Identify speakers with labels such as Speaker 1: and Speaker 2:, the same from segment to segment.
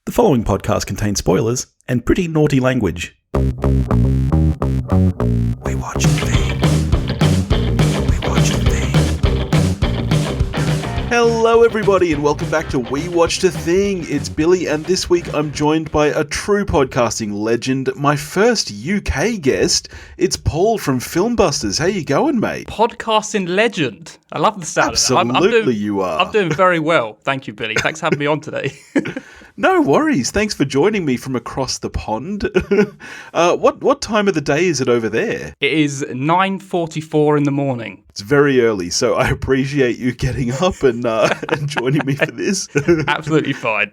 Speaker 1: The following podcast contains spoilers and pretty naughty language. We watch the thing. We watch the thing. Hello everybody and welcome back to We Watched a Thing. It's Billy and this week I'm joined by a true podcasting legend, my first UK guest. It's Paul from Filmbusters. How you going, mate?
Speaker 2: Podcasting legend. I love the sound
Speaker 1: Absolutely
Speaker 2: of that.
Speaker 1: You are.
Speaker 2: I'm doing very well. Thank you, Billy. Thanks for having me on today.
Speaker 1: No worries. Thanks for joining me from across the pond. What time of the day is it over there?
Speaker 2: It is 9:44 in the morning.
Speaker 1: It's very early, so I appreciate you getting up and joining me for this.
Speaker 2: Absolutely fine.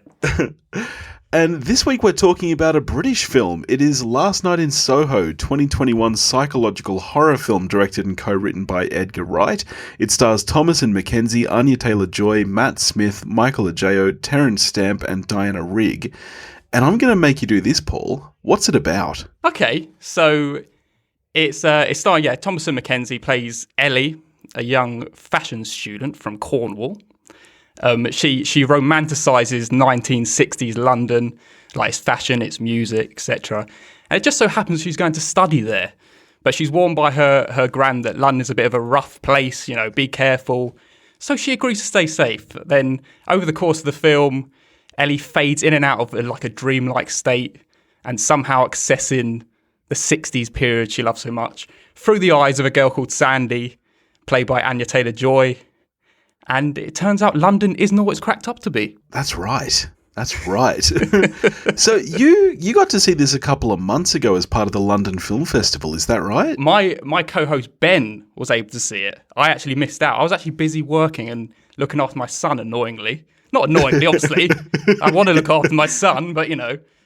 Speaker 1: And this week we're talking about a British film. It is Last Night in Soho, 2021 psychological horror film directed and co-written by Edgar Wright. It stars Thomasin McKenzie, Anya Taylor-Joy, Matt Smith, Michael Ajao, Terence Stamp and Diana Rigg. And I'm going to make you do this, Paul. What's it about?
Speaker 2: Okay, so it's starring, Thomasin McKenzie plays Ellie, a young fashion student from Cornwall. She romanticizes 1960s London, like its fashion, its music, etc. And it just so happens she's going to study there. But she's warned by her gran that London's a bit of a rough place, be careful. So she agrees to stay safe. Then over the course of the film, Ellie fades in and out of like a dreamlike state and somehow accessing the 60s period she loves so much through the eyes of a girl called Sandy, played by Anya Taylor-Joy. And it turns out London isn't all it's cracked up to be.
Speaker 1: That's right. So you got to see this a couple of months ago as part of the London Film Festival, is that right?
Speaker 2: My co-host Ben was able to see it. I actually missed out. I was actually busy working and looking after my son, annoyingly. Not annoyingly, obviously. I want to look after my son, but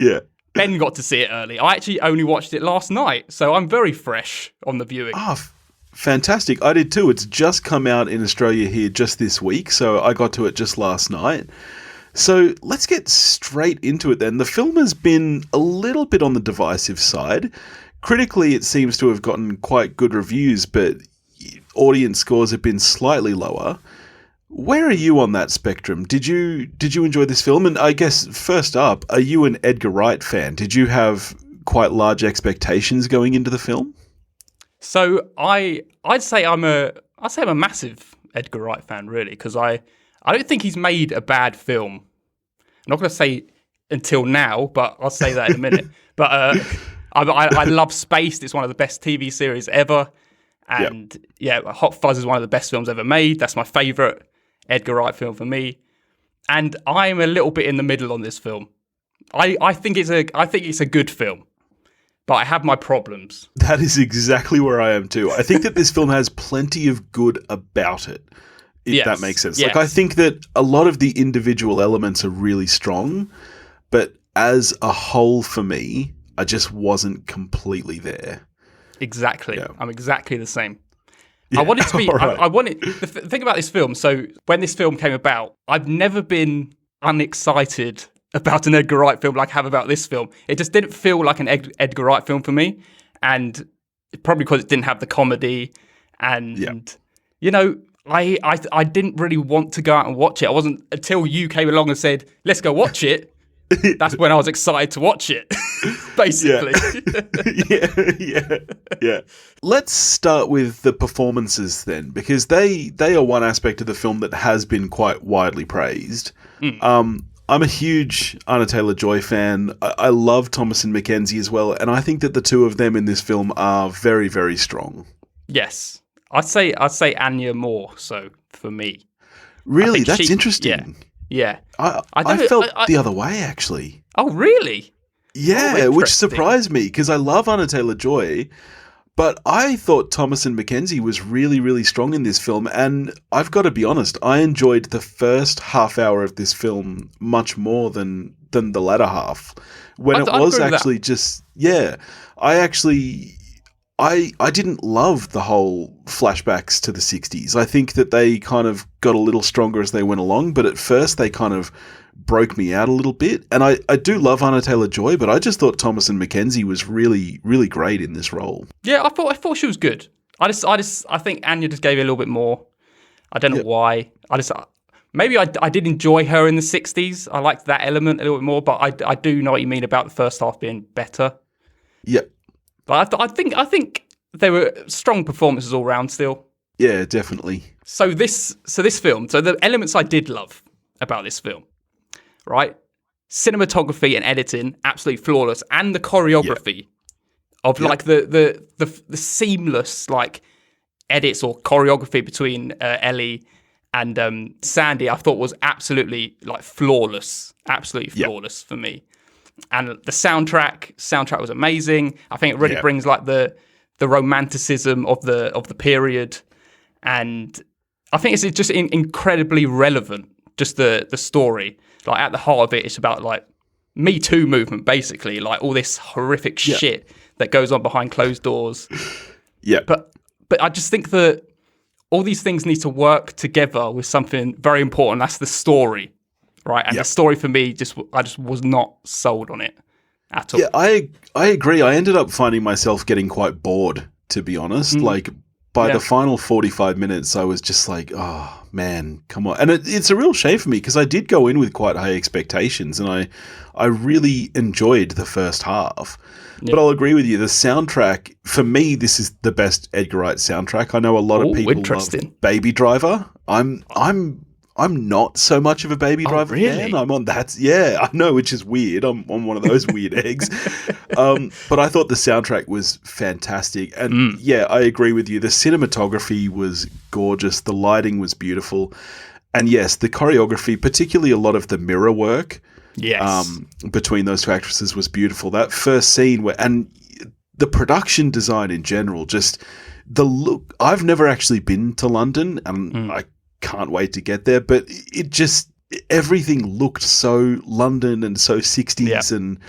Speaker 1: Yeah.
Speaker 2: Ben got to see it early. I actually only watched it last night, so I'm very fresh on the viewing.
Speaker 1: Fantastic. I did too. It's just come out in Australia here just this week, so I got to it just last night. So let's get straight into it then. The film has been a little bit on the divisive side. Critically, it seems to have gotten quite good reviews, but audience scores have been slightly lower. Where are you on that spectrum? Did you enjoy this film? And I guess, first up, are you an Edgar Wright fan? Did you have quite large expectations going into the film?
Speaker 2: So I'd say I'm a massive Edgar Wright fan, really, because I don't think he's made a bad film. I'm not going to say until now, but I'll say that in a minute. But I love Spaced. It's one of the best TV series ever. And Hot Fuzz is one of the best films ever made. That's my favourite Edgar Wright film for me. And I'm a little bit in the middle on this film. I think it's a good film. But I have my problems.
Speaker 1: That is exactly where I am too. I think that this film has plenty of good about it, if that makes sense.
Speaker 2: Yes.
Speaker 1: Like, I think that a lot of the individual elements are really strong, but as a whole for me, I just wasn't completely there.
Speaker 2: Exactly. Yeah. I'm exactly the same.
Speaker 1: Yeah.
Speaker 2: I wanted to be...
Speaker 1: Right.
Speaker 2: I wanted... The thing about this film, so when this film came about, I've never been unexcited about an Edgar Wright film like I have about this film. It just didn't feel like an Edgar Wright film for me, and probably because it didn't have the comedy, and I didn't really want to go out and watch it. I wasn't until you came along and said, "Let's go watch it." That's when I was excited to watch it, basically.
Speaker 1: Yeah. Let's start with the performances then, because they are one aspect of the film that has been quite widely praised. I'm a huge Anya Taylor-Joy fan. I love Thomasin McKenzie as well, and I think that the two of them in this film are very, very strong.
Speaker 2: Yes. I'd say Anya more so for me.
Speaker 1: Really? That's interesting.
Speaker 2: Yeah.
Speaker 1: I felt the other way, actually.
Speaker 2: Oh, really?
Speaker 1: Yeah, which surprised me, because I love Anya Taylor-Joy, but I thought Thomasin McKenzie was really, really strong in this film, and I've got to be honest, I enjoyed the first half hour of this film much more than the latter half. When it was actually just... Yeah, I didn't love the whole flashbacks to the 60s. I think that they kind of got a little stronger as they went along, but at first they kind of broke me out a little bit. And I do love Anya Taylor-Joy, but I just thought Thomasin McKenzie was really, really great in this role.
Speaker 2: Yeah, I thought she was good. I think Anya just gave it a little bit more. I don't know why. maybe I did enjoy her in the 60s. I liked that element a little bit more, but I do know what you mean about the first half being better.
Speaker 1: Yeah.
Speaker 2: But I think there were strong performances all round still.
Speaker 1: Yeah, definitely.
Speaker 2: So this film, so the elements I did love about this film, right? Cinematography and editing, absolutely flawless, and the choreography of like the seamless like edits or choreography between Ellie and Sandy, I thought was absolutely like flawless, for me. And the soundtrack was amazing. I think it really brings like the romanticism of the period, and I think it's just incredibly relevant. Just the story, like at the heart of it, it's about like Me Too movement, basically, like all this horrific shit that goes on behind closed doors.
Speaker 1: Yeah,
Speaker 2: but I just think that all these things need to work together with something very important. That's the story, right? And the story for me, I just was not sold on it at all.
Speaker 1: Yeah, I agree. I ended up finding myself getting quite bored, to be honest. Like by the final 45 minutes, I was just like, oh man, come on. And it's a real shame for me because I did go in with quite high expectations, and I really enjoyed the first half. Yeah. But I'll agree with you. The soundtrack, for me, this is the best Edgar Wright soundtrack. I know a lot of people love Baby Driver. I'm not so much of a Baby Driver fan. I'm on that. Yeah, I know, which is weird. I'm on one of those weird eggs. But I thought the soundtrack was fantastic. And yeah, I agree with you. The cinematography was gorgeous. The lighting was beautiful. And yes, the choreography, particularly a lot of the mirror work between those two actresses was beautiful. That first scene and the production design in general, just the look. I've never actually been to London, and I can't wait to get there, but it just, everything looked so London and so 60s and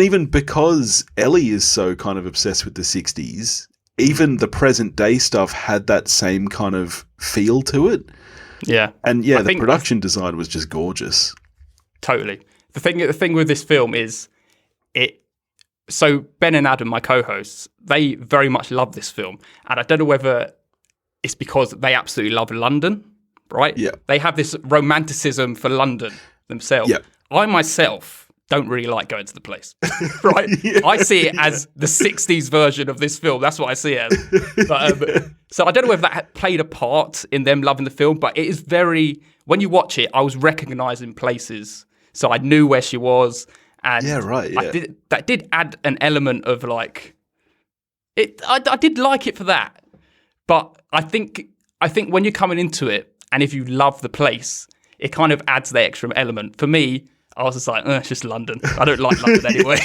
Speaker 1: even because Ellie is so kind of obsessed with the 60s, even the present day stuff had that same kind of feel to it.
Speaker 2: Yeah.
Speaker 1: And the production design was just gorgeous.
Speaker 2: Totally. The thing with this film is so Ben and Adam, my co-hosts, they very much love this film, and I don't know whether it's because they absolutely love London. Right?
Speaker 1: Yeah.
Speaker 2: They have this romanticism for London themselves. Yeah. I myself don't really like going to the place. Right? I see it as the 60s version of this film. That's what I see it as. But, so I don't know whether that had played a part in them loving the film, but it is very, when you watch it, I was recognizing places. So I knew where she was. And that did add an element of like, I did like it for that. But I think when you're coming into it, and if you love the place, it kind of adds the extra element. For me, I was just like, it's just London. I don't like London anyway.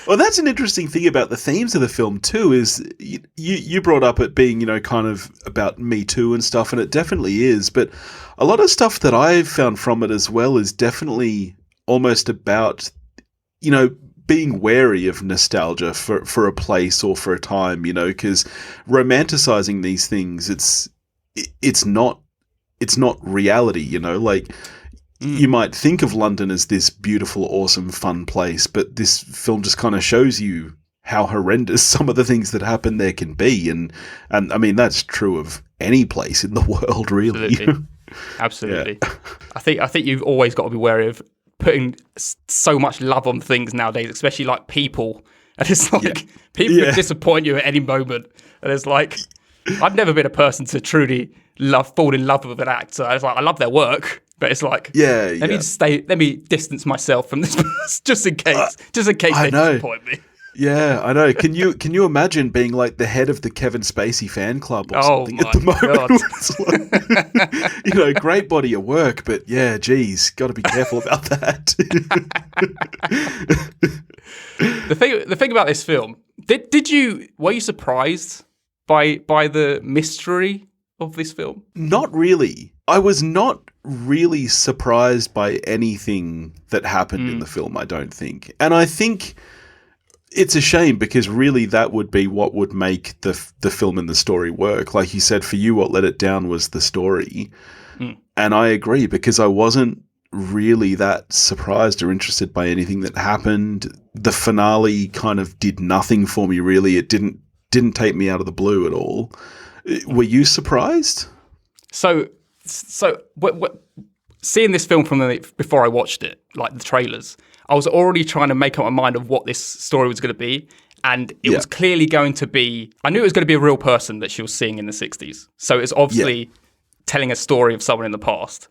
Speaker 1: Well, that's an interesting thing about the themes of the film too, is you brought up it being, kind of about Me Too and stuff, and it definitely is. But a lot of stuff that I've found from it as well is definitely almost about, being wary of nostalgia for a place or for a time, because romanticizing these things, it's not reality, you might think of London as this beautiful, awesome, fun place, but this film just kind of shows you how horrendous some of the things that happen there can be, and I mean that's true of any place in the world, really.
Speaker 2: Absolutely. I think you've always got to be wary of putting so much love on things nowadays, especially like people. And it's like people can disappoint you at any moment. And it's like, I've never been a person to truly fall in love with an actor. It's like, I love their work, but it's like, let me distance myself from this just in case they disappoint me.
Speaker 1: Yeah, I know. Can you imagine being like the head of the Kevin Spacey fan club or something at the moment? Like, great body of work, but yeah, geez, got to be careful about that.
Speaker 2: The thing about this film, were you surprised by the mystery of this film?
Speaker 1: Not really. I was not really surprised by anything that happened in the film, I don't think. And I think it's a shame because really that would be what would make the film and the story work. Like you said, for you, what let it down was the story. And I agree, because I wasn't really that surprised or interested by anything that happened. The finale kind of did nothing for me, really. It didn't take me out of the blue at all. Were you surprised?
Speaker 2: So So seeing this film before I watched it, like the trailers, I was already trying to make up my mind of what this story was going to be. And it was clearly going to be, I knew it was going to be a real person that she was seeing in the 60s. So it's obviously telling a story of someone in the past.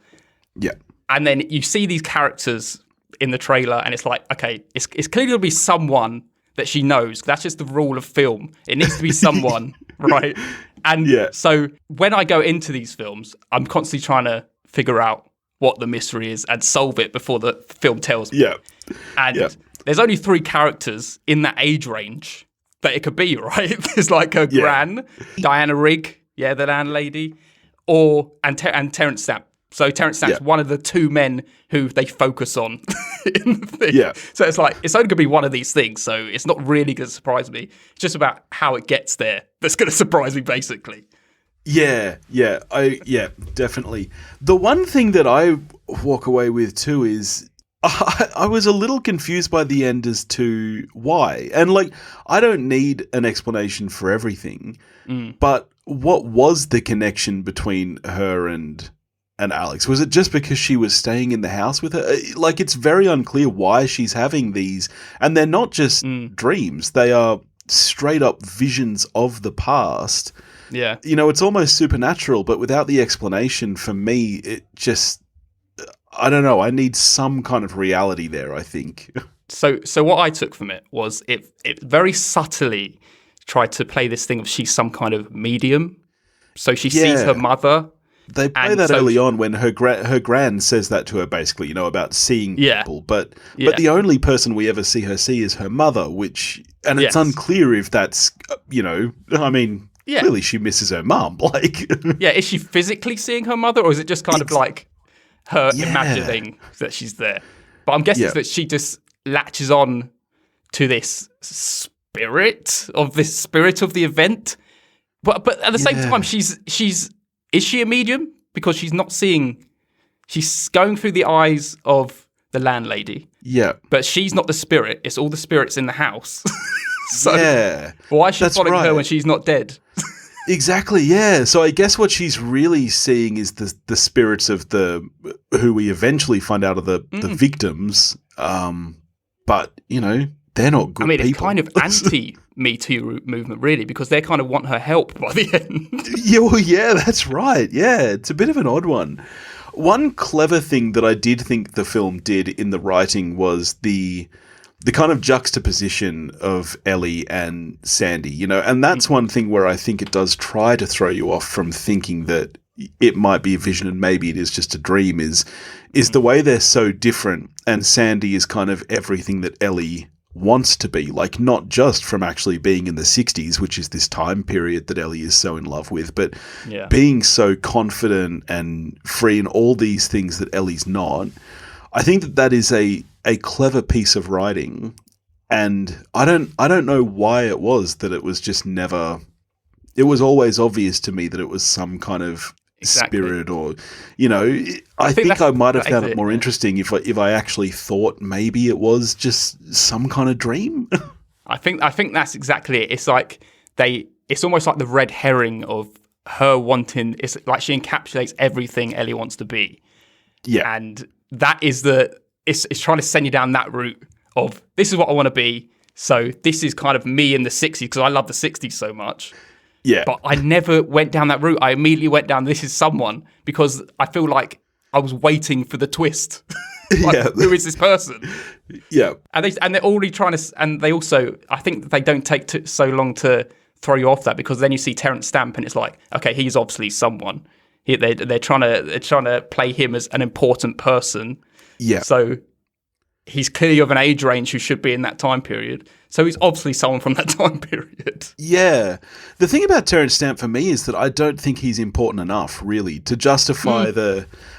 Speaker 1: Yeah.
Speaker 2: And then you see these characters in the trailer and it's like, okay, it's clearly going to be someone that she knows. That's just the rule of film. It needs to be someone, right? And so when I go into these films, I'm constantly trying to figure out what the mystery is and solve it before the film tells me.
Speaker 1: Yeah.
Speaker 2: And there's only 3 characters in that age range that it could be, right? There's like her gran, Diana Rigg, the landlady, and Terence Stamp. So Terence Stamp's one of the 2 men who they focus on in the thing. Yeah. So it's like, it's only going to be one of these things, so it's not really going to surprise me. It's just about how it gets there that's going to surprise me, basically.
Speaker 1: Yeah, definitely. The one thing that I walk away with too is I was a little confused by the end as to why. And like, I don't need an explanation for everything, but what was the connection between her and Alex? Was it just because she was staying in the house with her? Like, it's very unclear why she's having these. And they're not just dreams. They are straight up visions of the past.
Speaker 2: Yeah.
Speaker 1: You know, it's almost supernatural, but without the explanation, for me, it just, I don't know. I need some kind of reality there, I think.
Speaker 2: So what I took from it was it very subtly tried to play this thing of she's some kind of medium. So she sees her mother.
Speaker 1: They play that early on when her gran says that to her, basically, you know, about seeing people. But the only person we ever see her see is her mother, and it's unclear if that's, you know, I mean, clearly she misses her mum. Like,
Speaker 2: is she physically seeing her mother, or is it just kind of like her imagining that she's there? But I'm guessing that she just latches on to this spirit of the event. But at the same time, is she a medium? Because she's not seeing, she's going through the eyes of the landlady. Yeah. But she's not the spirit. It's all the spirits in the house. So why is she following her when she's not dead?
Speaker 1: Exactly, yeah. So I guess what she's really seeing is the spirits of who we eventually find out are the victims. But, you know, they're not good people.
Speaker 2: It's kind of anti-Me Too movement, really, because they kind of want her help by the end.
Speaker 1: Yeah, that's right. Yeah, it's a bit of an odd one. One clever thing that I did think the film did in the writing was the kind of juxtaposition of Ellie and Sandy, you know, and that's one thing where I think it does try to throw you off from thinking that it might be a vision and maybe it is just a dream, is the way they're so different, and Sandy is kind of everything that Ellie wants to be, like, not just from actually being in the 60s, which is this time period that Ellie is so in love with, but being so confident and free and all these things that Ellie's not. I think that is a clever piece of writing, and I don't know why it was that it was just never. It was always obvious to me that it was some kind of spirit, or, you know, I think I might have found it more interesting if I actually thought maybe it was just some kind of dream.
Speaker 2: I think that's exactly it. It's like it's almost like the red herring of her wanting. It's like she encapsulates everything Ellie wants to be. Yeah, and that is it's trying to send you down that route of, this is what I want to be. So this is kind of me in the 60s, because I love the 60s so much. Yeah. But I never went down that route. I immediately went down, this is someone, because I feel like I was waiting for the twist. Who is this person? Yeah. And they're already trying to, and they also, I think they don't take so long to throw you off that, because then you see Terence Stamp and it's like, okay, he's obviously someone. They're trying to play him as an important person. Yeah. So he's clearly of an age range who should be in that time period. So he's obviously someone from that time period.
Speaker 1: Yeah. The thing about Terence Stamp for me is that I don't think he's important enough, really, to justify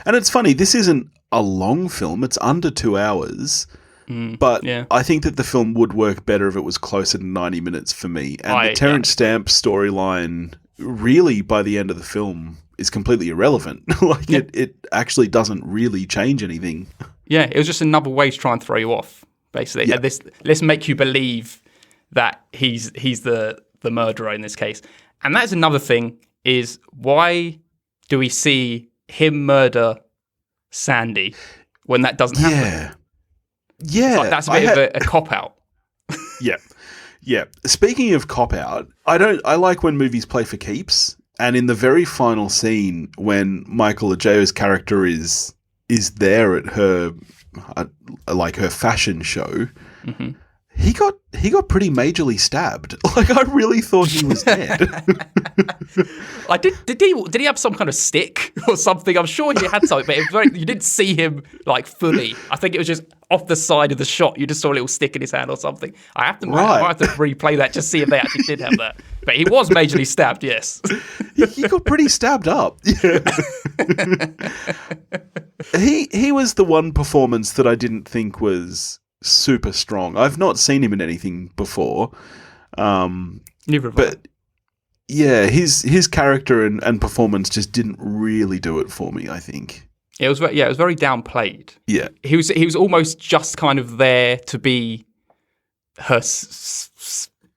Speaker 1: And it's funny, this isn't a long film. It's under 2 hours. But I think that the film would work better if it was closer to 90 minutes for me. And the Terence Stamp storyline, really, by the end of the film, is completely irrelevant. It actually doesn't really change anything.
Speaker 2: Yeah, it was just another way to try and throw you off, basically. Yeah. Let's make you believe that he's the murderer in this case. And that's another thing, is why do we see him murder Sandy when that doesn't happen.
Speaker 1: Yeah.
Speaker 2: It's like that's a bit of a cop-out.
Speaker 1: Yeah. Yeah. Speaking of cop-out, I like when movies play for keeps. And in the very final scene, when Michael Ajao's character is there at her, like her fashion show, he got pretty majorly stabbed. Like, I really thought he was dead.
Speaker 2: Like, did he have some kind of stick or something? I'm sure he had something, but it was very, you didn't see him like fully. I think it was just off the side of the shot. You just saw a little stick in his hand or something. I might have to replay that just see if they actually did have that. But he was majorly stabbed, yes.
Speaker 1: He got pretty stabbed up. Yeah. He was the one performance that I didn't think was super strong. I've not seen him in anything before.
Speaker 2: Neither have
Speaker 1: but yeah, his character and performance just didn't really do it for me, I think.
Speaker 2: It was very downplayed.
Speaker 1: Yeah.
Speaker 2: He was almost just kind of there to be her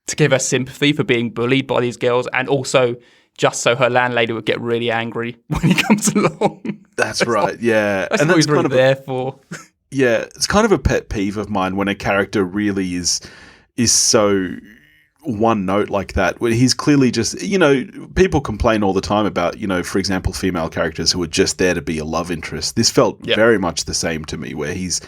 Speaker 2: to give her sympathy for being bullied by these girls, and also just so her landlady would get really angry when he comes along.
Speaker 1: That's right. Yeah.
Speaker 2: That's what he's really there for.
Speaker 1: Yeah, it's kind of a pet peeve of mine when a character really is so one note like that, where he's clearly just, people complain all the time about, for example, female characters who are just there to be a love interest. This felt very much the same to me, where he's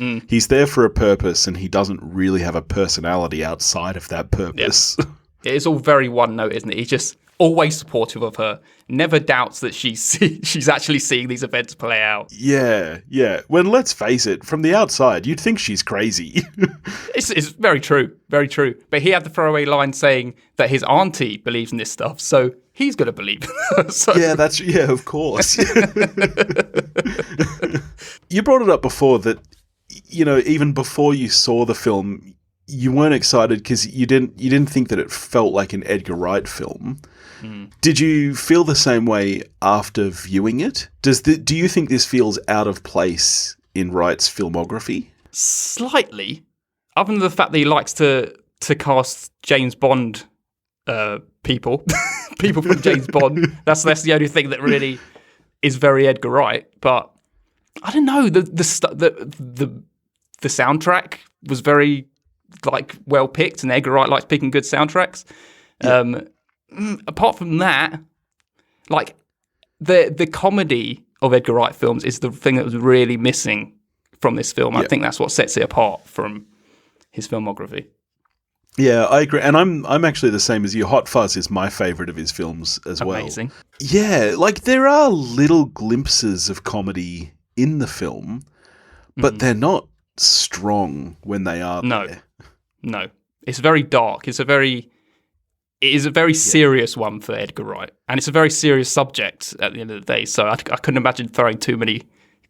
Speaker 1: there for a purpose and he doesn't really have a personality outside of that purpose.
Speaker 2: Yep. It's all very one note, isn't it? He's just always supportive of her, never doubts that she's actually seeing these events play out.
Speaker 1: Yeah. When, let's face it, from the outside, you'd think she's crazy.
Speaker 2: It's very true, very true. But he had the throwaway line saying that his auntie believes in this stuff, so he's going to believe her. So.
Speaker 1: Yeah, of course. You brought it up before that, even before you saw the film, you weren't excited because you didn't think that it felt like an Edgar Wright film. Did you feel the same way after viewing it? Do you think this feels out of place in Wright's filmography?
Speaker 2: Slightly, other than the fact that he likes to cast James Bond people from James Bond. That's the only thing that really is very Edgar Wright. But I don't know, the soundtrack was very well picked, and Edgar Wright likes picking good soundtracks. Yeah. Apart from that, the comedy of Edgar Wright films is the thing that was really missing from this film. Yeah. I think that's what sets it apart from his filmography.
Speaker 1: Yeah, I agree, and I'm actually the same as you. Hot Fuzz is my favourite of his films as well.
Speaker 2: Amazing.
Speaker 1: Yeah, there are little glimpses of comedy in the film, but they're not strong when they are there. No. It's very dark. It is a very serious one for Edgar Wright, and it's a very serious subject at the end of the day, so I couldn't imagine throwing too many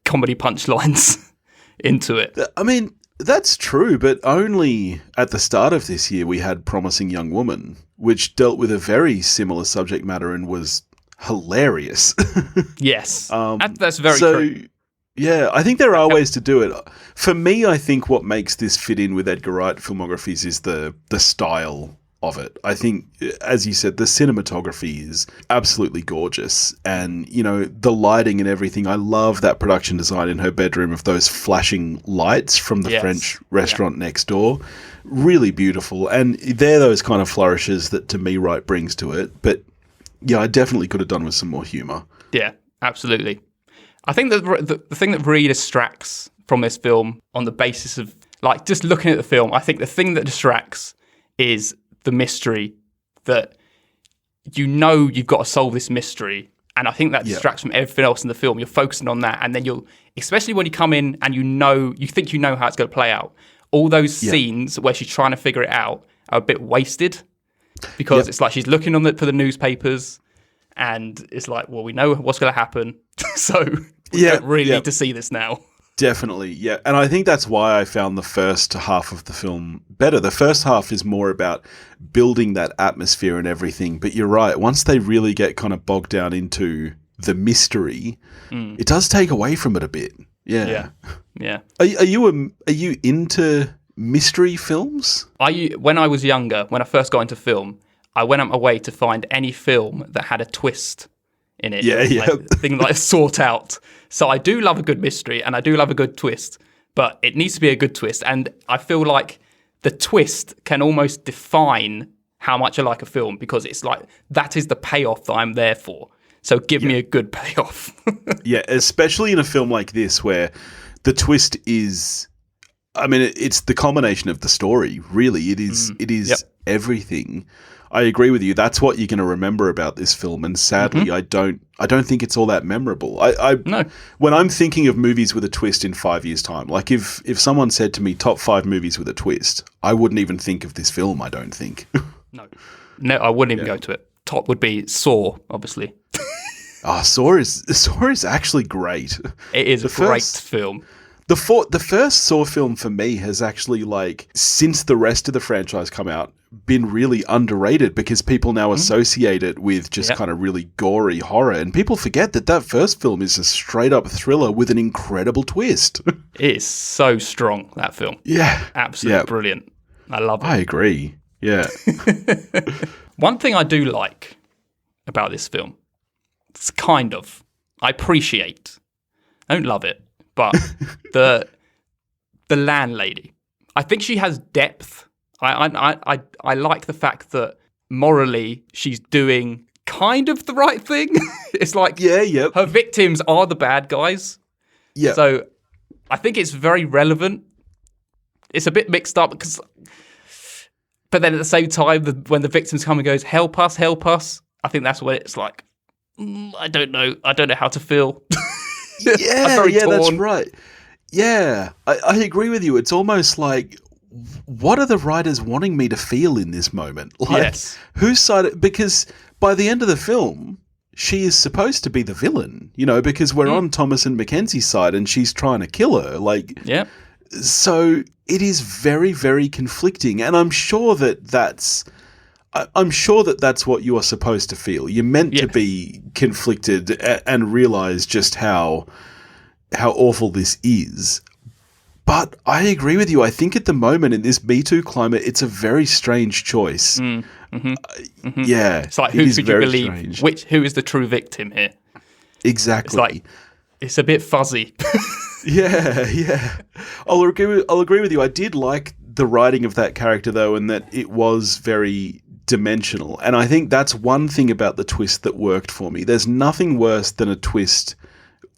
Speaker 1: comedy punchlines into it. I mean, that's true, but only at the start of this year we had Promising Young Woman, which dealt with a very similar subject matter and was hilarious.
Speaker 2: Yes, that's very true.
Speaker 1: Yeah, I think there are ways to do it. For me, I think what makes this fit in with Edgar Wright filmographies is the style of it. I think, as you said, the cinematography is absolutely gorgeous, and the lighting and everything. I love that production design in her bedroom of those flashing lights from the French restaurant next door. Really beautiful, and they're those kind of flourishes that to me Wright brings to it. But yeah, I definitely could have done with some more humor.
Speaker 2: Yeah, absolutely. I think that the thing that really distracts from this film on the basis of just looking at the film, I think the thing that distracts is the mystery that you've got to solve this mystery, and I think that distracts from everything else in the film. You're focusing on that, and then especially when you come in and you think you know how it's going to play out. All those scenes where she's trying to figure it out are a bit wasted because it's like she's looking for the newspapers, and it's like, well, we know what's going to happen, so we don't really need to see this now.
Speaker 1: Definitely, yeah. And I think that's why I found the first half of the film better. The first half is more about building that atmosphere and everything. But you're right, once they really get kind of bogged down into the mystery, it does take away from it a bit. Yeah. Are you into mystery films?
Speaker 2: When I was younger, when I first got into film, I went out my way to find any film that had a twist in it.
Speaker 1: Yeah, yeah.
Speaker 2: Like, thing like sort out. So I do love a good mystery and I do love a good twist, but it needs to be a good twist. And I feel like the twist can almost define how much I like a film, because it's like, that is the payoff that I'm there for. So give me a good payoff.
Speaker 1: Yeah, especially in a film like this where the twist is, I mean, it's the culmination of the story, really. It is everything. I agree with you. That's what you're going to remember about this film, and sadly, I don't think it's all that memorable.
Speaker 2: No.
Speaker 1: When I'm thinking of movies with a twist in 5 years' time, like if someone said to me top 5 movies with a twist, I wouldn't even think of this film. I don't think.
Speaker 2: No, I wouldn't even go to it. Top would be Saw, obviously.
Speaker 1: Saw is actually great.
Speaker 2: It is a great film.
Speaker 1: The first Saw film for me has actually, like, since the rest of the franchise come out, been really underrated because people now associate it with just kind of really gory horror, and people forget that first film is a straight up thriller with an incredible twist.
Speaker 2: It is so strong, that film.
Speaker 1: Yeah.
Speaker 2: Absolutely brilliant. I love it.
Speaker 1: I agree. Yeah.
Speaker 2: One thing I do like about this film, it's kind of, I appreciate, I don't love it, but the landlady, I think she has depth. I like the fact that morally she's doing kind of the right thing. It's like her victims are the bad guys. Yeah. So I think it's very relevant. It's a bit mixed up because, but then at the same time, when the victims come and goes, help us, I think that's when it's like, I don't know how to feel.
Speaker 1: Yeah, that's right. Yeah, I agree with you. It's almost like, what are the writers wanting me to feel in this moment? Like, whose side? Because by the end of the film, she is supposed to be the villain, because we're on Thomasin McKenzie's side and she's trying to kill her. Like, so it is very, very conflicting, and I'm sure that's what you are supposed to feel. You're meant to be conflicted and realize just how awful this is. But I agree with you. I think at the moment in this Me Too climate, it's a very strange choice. Yeah.
Speaker 2: It's like, who could you believe? Who is the true victim here?
Speaker 1: Exactly.
Speaker 2: It's like, it's a bit fuzzy.
Speaker 1: Yeah. I'll agree with you. I did like the writing of that character, though, and that it was very dimensional. And I think that's one thing about the twist that worked for me. There's nothing worse than a twist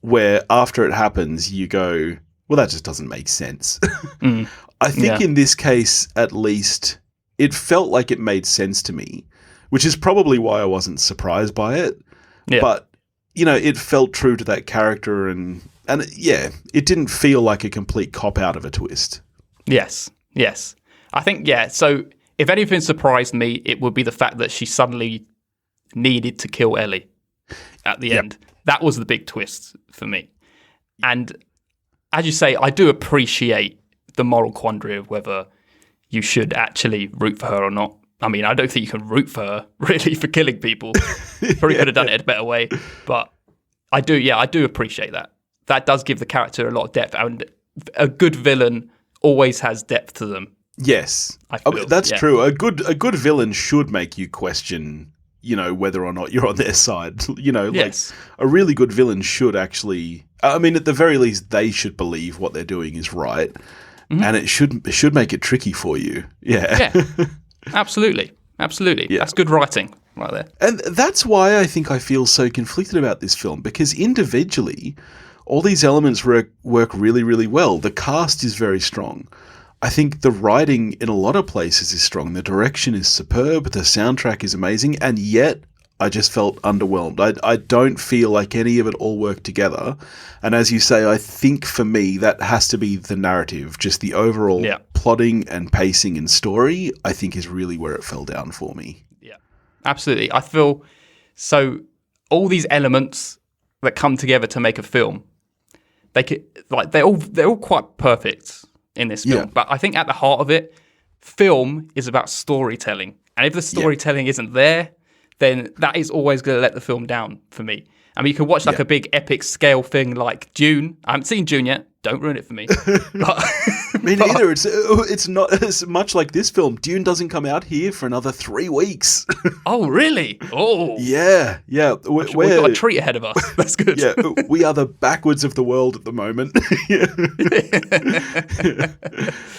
Speaker 1: where after it happens, you go, well, that just doesn't make sense. I think in this case, at least, it felt like it made sense to me, which is probably why I wasn't surprised by it. Yeah. But, it felt true to that character, and it didn't feel like a complete cop-out of a twist.
Speaker 2: Yes. I think, so if anything surprised me, it would be the fact that she suddenly needed to kill Ellie at the end. That was the big twist for me. And as you say, I do appreciate the moral quandary of whether you should actually root for her or not. I mean, I don't think you can root for her, really, for killing people. Probably could have done it a better way. But I do appreciate that. That does give the character a lot of depth. And a good villain always has depth to them.
Speaker 1: Yes. That's true. A good villain should make you question, whether or not you're on their side. Like a really good villain should actually, I mean, at the very least, they should believe what they're doing is right. And it should make it tricky for you. Yeah.
Speaker 2: Absolutely. Yeah. That's good writing right there.
Speaker 1: And that's why I think I feel so conflicted about this film, because individually, all these elements work really, really well. The cast is very strong. I think the writing in a lot of places is strong. The direction is superb. The soundtrack is amazing. And yet, I just felt underwhelmed. I don't feel like any of it all worked together. And as you say, I think for me, that has to be the narrative. Just the overall plotting and pacing and story, I think, is really where it fell down for me.
Speaker 2: Yeah, absolutely. I feel so all these elements that come together to make a film, they're all quite perfect in this film. But I think at the heart of it, film is about storytelling. And if the storytelling isn't there, then that is always going to let the film down for me. I mean, you can watch like a big epic scale thing like Dune. I haven't seen Dune yet. Don't ruin it for me.
Speaker 1: Me neither. It's not as much like this film. Dune doesn't come out here for another 3 weeks.
Speaker 2: Oh, really? Oh.
Speaker 1: Yeah.
Speaker 2: We've got a treat ahead of us. That's good.
Speaker 1: Yeah, we are the backwards of the world at the moment.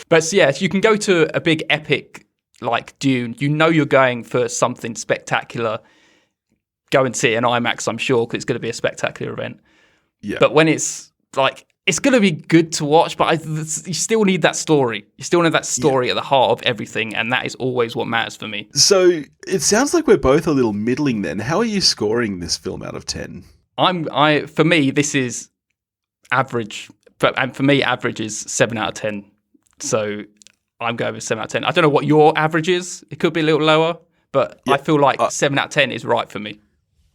Speaker 2: But yeah, you can go to a big epic like Dune. You know you're going for something spectacular. Go and see it in IMAX, I'm sure, because it's going to be a spectacular event.
Speaker 1: Yeah.
Speaker 2: But when it's like, it's going to be good to watch, but you still need that story. You still need that story at the heart of everything, and that is always what matters for me.
Speaker 1: So it sounds like we're both a little middling then. How are you scoring this film out of 10?
Speaker 2: For me, this is average. And for me, average is 7 out of 10. So I'm going with 7 out of 10. I don't know what your average is. It could be a little lower, but I feel like 7 out of 10 is right for me.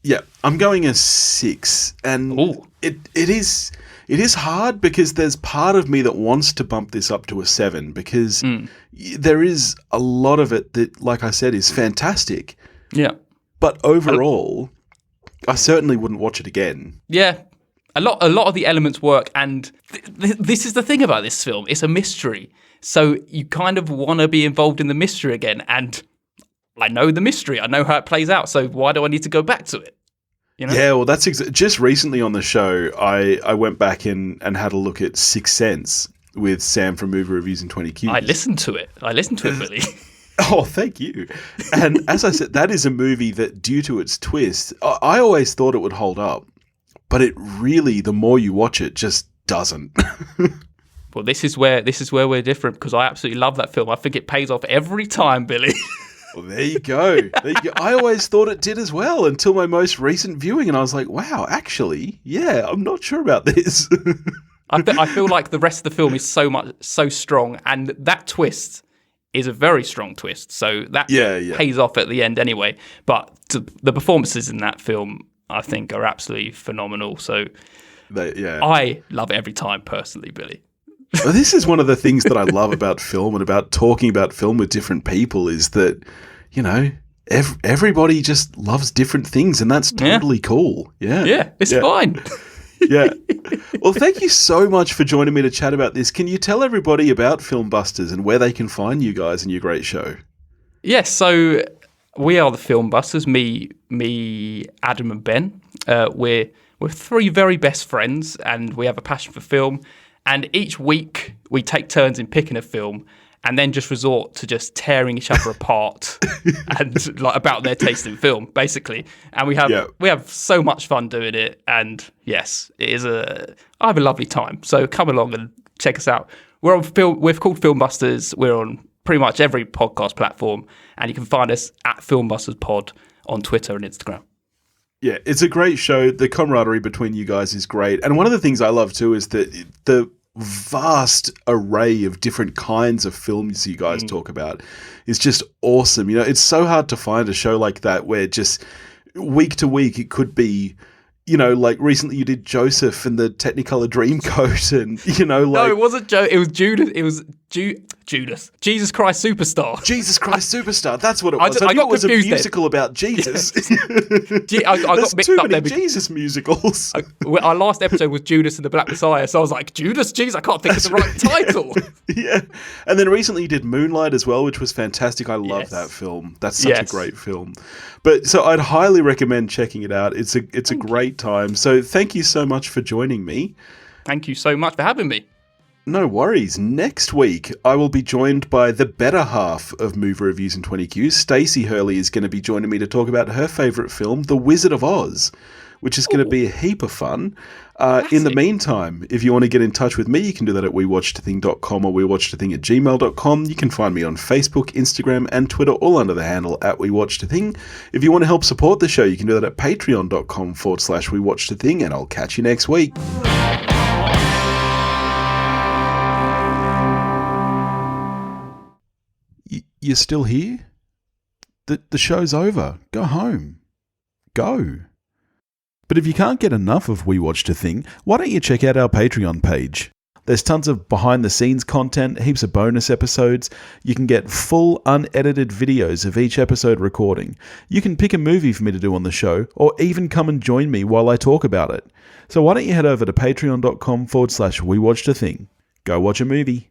Speaker 1: Yeah, I'm going a 6. And it is hard because there's part of me that wants to bump this up to a 7 because there is a lot of it that, like I said, is fantastic.
Speaker 2: Yeah.
Speaker 1: But overall, I certainly wouldn't watch it again.
Speaker 2: Yeah. A lot of the elements work, and this is the thing about this film. It's a mystery. So you kind of want to be involved in the mystery again, and I know the mystery. I know how it plays out, so why do I need to go back to it? You know?
Speaker 1: Yeah, well, that's just recently on the show, I went back and had a look at Sixth Sense with Sam from Movie Reviews in 20 Qs.
Speaker 2: I listened to it, Billy.
Speaker 1: Oh, thank you. And as I said, that is a movie that, due to its twist, I always thought it would hold up, but it really, the more you watch it, just doesn't.
Speaker 2: Well, this is where we're different, because I absolutely love that film. I think it pays off every time, Billy.
Speaker 1: Well, there you go. I always thought it did as well until my most recent viewing, and I was like, wow, actually, yeah, I'm not sure about this.
Speaker 2: I feel like the rest of the film is so strong, and that twist is a very strong twist. So that pays off at the end anyway. But the performances in that film, I think, are absolutely phenomenal. So I love it every time, personally, Billy.
Speaker 1: Well, this is one of the things that I love about film and about talking about film with different people is that, you know, everybody just loves different things, and that's totally cool. Yeah.
Speaker 2: It's fine.
Speaker 1: Yeah. Well, thank you so much for joining me to chat about this. Can you tell everybody about Filmbusters and where they can find you guys and your great show?
Speaker 2: Yes, so we are the Filmbusters, me, Adam and Ben. We're 3 very best friends, and we have a passion for film. And each week we take turns in picking a film and then just resort to just tearing each other apart and like about their taste in film, basically. And we have so much fun doing it. And yes, I have a lovely time. So come along and check us out. We're called Filmbusters. We're on pretty much every podcast platform, and you can find us at Filmbusters Pod on Twitter and Instagram.
Speaker 1: Yeah, it's a great show. The camaraderie between you guys is great. And one of the things I love too is that the vast array of different kinds of films you guys talk about is just awesome. You know, it's so hard to find a show like that where just week to week it could be, you know, like recently you did Joseph and the Technicolor Dreamcoat and, you know, like...
Speaker 2: No, it wasn't Joe. It was Judas. It was Judas. Jesus Christ Superstar.
Speaker 1: Jesus Christ Superstar. That's what it was.
Speaker 2: I got
Speaker 1: it was a
Speaker 2: confused
Speaker 1: musical about Jesus.
Speaker 2: I got mixed
Speaker 1: too
Speaker 2: up
Speaker 1: many
Speaker 2: there.
Speaker 1: Jesus musicals.
Speaker 2: Our last episode was Judas and the Black Messiah, so I was like, Judas? Jeez, I can't think of the right title.
Speaker 1: Yeah. And then recently you did Moonlight as well, which was fantastic. I love that film. That's such a great film. But so I'd highly recommend checking it out. It's a great time. So thank you so much for joining me.
Speaker 2: Thank you so much for having me.
Speaker 1: No worries. Next week, I will be joined by the better half of Movie Reviews in 20 Qs. Stacey Hurley is going to be joining me to talk about her favourite film, The Wizard of Oz, which is going to be a heap of fun. In the meantime, if you want to get in touch with me, you can do that at wewatchedathing.com or wewatchedathing@gmail.com. You can find me on Facebook, Instagram, and Twitter, all under the handle at wewatchedathing. If you want to help support the show, you can do that at patreon.com/wewatchedathing, and I'll catch you next week. You're still here? The show's over. Go home. Go. But if you can't get enough of We Watched a Thing, why don't you check out our Patreon page? There's tons of behind-the-scenes content, heaps of bonus episodes. You can get full, unedited videos of each episode recording. You can pick a movie for me to do on the show, or even come and join me while I talk about it. So why don't you head over to patreon.com/wewatchedathing. Go watch a movie.